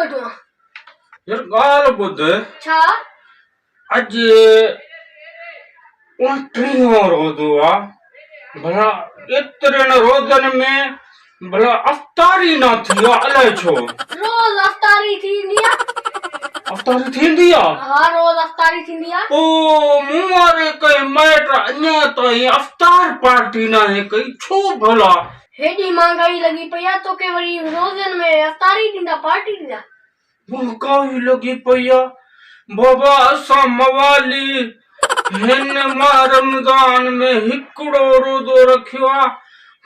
वेठो यार ॻाल्हि ॿुध छा अॼु 29 रोज़ो आहे भला एतिरनि रोज़नि में भला अफ़्तारी न थी आहे अलाए छो रोज़ अफ़्तारी थींदी आहे अफ़्तारी थींदी आहे हा रोज़ अफ़्तारी थींदी आहे पोइ मूं वारे कई माइट अञा ताईं अफ़्तार पार्टी नाहे कई छो भला हेॾी महांगाई लॻी पई आहे तोखे वरी रोज़नि में अफ़्तारी ॾींदा पार्टी ॾींदा महांगाई लॻी पई आहे बाबा असां मवाली हिन माह रमज़ान में हिकिड़ो रोज़ो रखियो आहे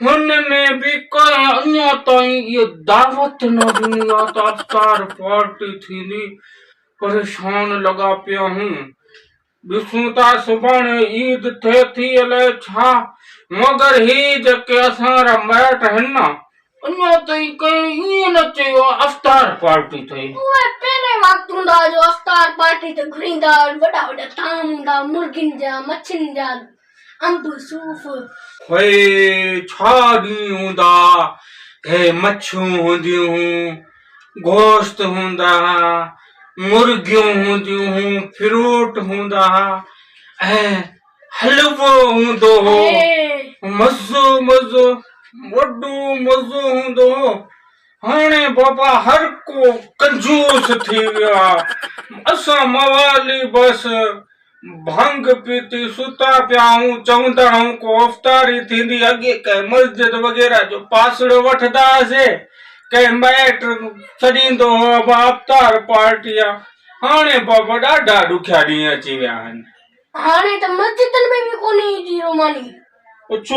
हुन में बि कंहिं अञा ताईं इहा दावत न ॾिनी आहे त अफ़्तार पार्टी थींदी परेशान लॻा पिया हूं ॾिसूं था सुभाणे ईद थिए थी अलाए छा मगर ही जेके असां माइट आहिनि न अञा ताईं कंहिं ईअं न चयो आहे अफ़्तार पार्टी अथई उहे पहिरें वक़्तु हूंदा जो अफ़्तार पार्टी ते घुरींदा वॾा वॾा ताम हूंदा मुर्गियुनि जा मच्छियुनि जा अंब सूफ़ हे छा ॾींहं हूंदा हे मच्छियूं हूंदियूं हुयूं गोश्त हूंदा मुर्गियूं हूंदियूं हुयूं फ्रूट हूंदा ऐं हलवो हूंदो हो मज़ो मज़ो वॾो मज़ो हूंदो हो हाणे बाबा हर को कंजूस थी वियो आहे असां मवाली बसि भंग पीती सुता पिया आहियूं चवंदा आहियूं को अफ़्तारी थींदी अॻे कंहिं मस्जिद वग़ैरह जो पासड़ो वठंदा हुआसीं कंहिं माइट छॾींदो हो अफ़्तार पार्टी आहे हाणे बाबा ॾाढा ॾुखिया ॾींहं अची विया आहिनि हाणे त मस्जिदनि में बि कोन्हे जी रोमानी छो